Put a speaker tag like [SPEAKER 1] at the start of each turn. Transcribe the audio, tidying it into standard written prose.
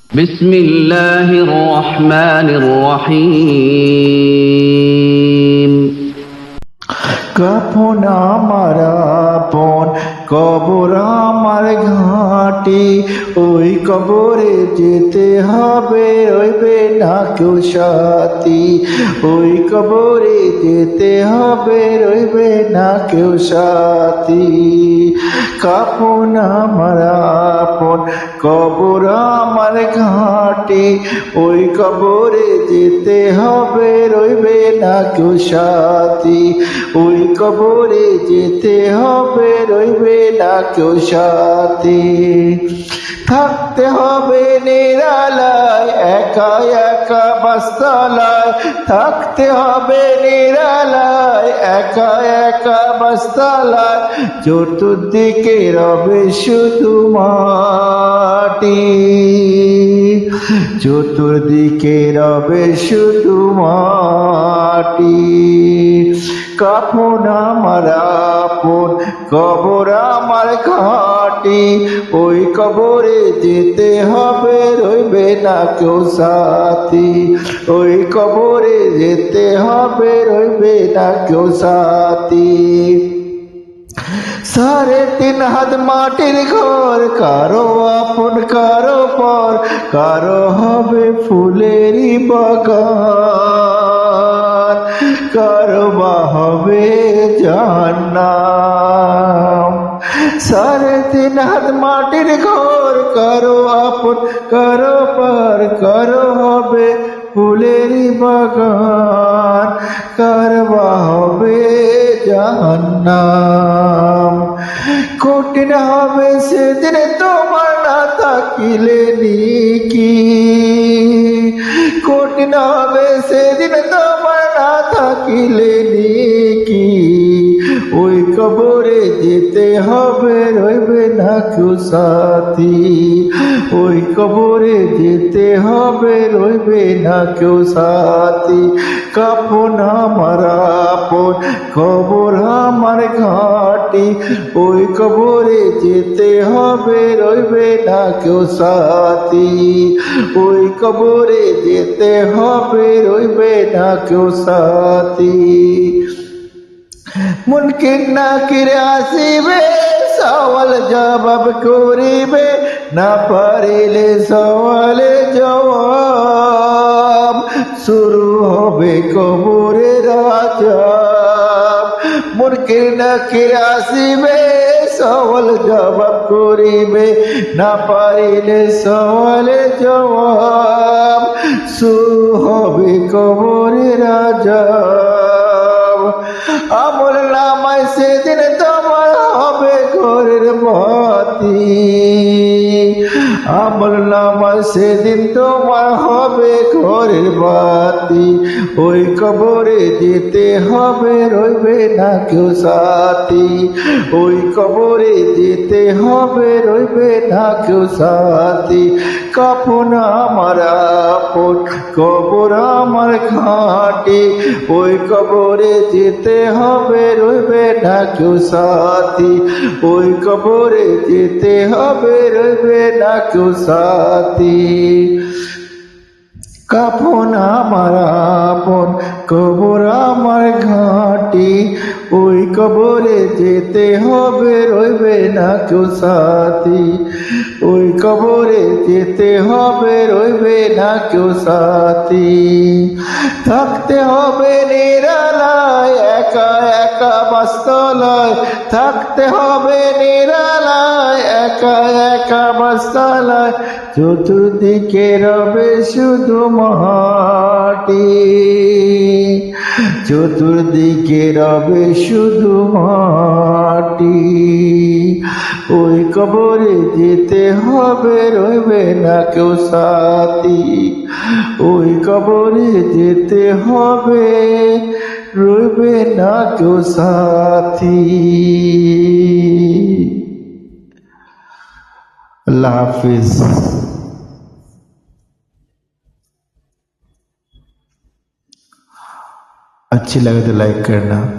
[SPEAKER 1] বিসমিল্লাহির রহমানির রহিম।
[SPEAKER 2] কাফন আমার আপন, কবর আমার ঘাটি, ওই কবরে যেতে হবে, রইবে না কেউ সাথী। ওই কবরে যেতে হবে, রইবে না কেউ সাথী। কাফন আমার আপন, কবর আমার ঘাটি, ওই কবরে যেতে হবে, রইবে না কেউ সাথী। ওই কবরে যেতে হবে, রইবে না কেউ সাথী। থাকতে হবে নিরালায়, একা একা বাসতলায়। থাকতে হবে নিরালায়, একা একা বাসতলায়। চতুর্দিকে রবে শুধু মাটি, চতুর্দিকে রবে শুধু মাটি। কাফন আমার আপন, কবর আমার ঘাটি, ওই কবরে যেতে হবে, রইবে না কেউ সাথী। ওই কবরে যেতে হবে, রইবে না কেউ সাথী। 3.5 হাত মাটির ঘর, কারো আপন কারো পর, কারো হবে ফুলেরই বাগান, কারো বা হবে জাহান্নাম। 3.5 হাত মাটির ঘর, কারো আপন কারো পর, কারো হবে ফুলেরই বাগান, কারো বা হবে জাহান্নাম। কঠিন হবে সেদিন তোমার না থাকিলে নেকি, কঠিন হবে সেদিন তোমার না থাকিলে নেকি। ওই কবরে যেতে হবে, রইবে না কেউ সাথী। ওই কবরে যেতে হবে, রইবে না কেউ সাথী। কাফন আমার আপন, কবর আমার ঘাটি, ওই কবরে যেতে হবে, রইবে না কেউ সাথী। ওই কবরে যেতে হবে, রইবে না কেউ সাথী। মুনকির নাকির আসিবে, সওয়াল জবাব করিবে, না পারিলে সওয়ালে জবাব। শুরু হবে কবরের আযাব। মুনকির নাকির আসিবে, সওয়াল জবাব করিবে, না পারিলে সওয়ালে জবাব। শুরু হবে কবরের আযাব। আমল নামায় সেদিন তোমার হবে ঘরের বাতি, আমল নামায় সেদিন তোমার হবে ঘরের বাতি। ওই কবরে যেতে হবে, রইবে না কেউ সাথী। ওই কবরে যেতে হবে, রইবে না কেউ সাথী। কাফন আমার আপন, কবর আমার ঘাটি, ওই কবরে যেতে হবে, রইবে না কেউ সাথী। ওই কবরে যেতে হবে, রইবে না কেউ সাথী। কাফন আমার আপন, কবর আমার ঘাটি, ওই কবরে যেতে হবে, রইবে না কেউ সাথী। ওই কবরে যেতে হবে, রইবে না কেউ সাথী। থাকতে হবে নিরালায়, একা একা বাসতলায়। থাকতে হবে নিরালায়, একা একা বাসতলায়। চতুর্দিকে রবে শুধু মাটি, চতুর্দিকে রবে শুধু মাটি। ওই কবরে যেতে হবে, রইবে না কেউ সাথী। ওই কবরে যেতে হবে, রইবে না কেউ সাথী। अल्लाह हाफिज। अच्छी लगे तो लाइक करना।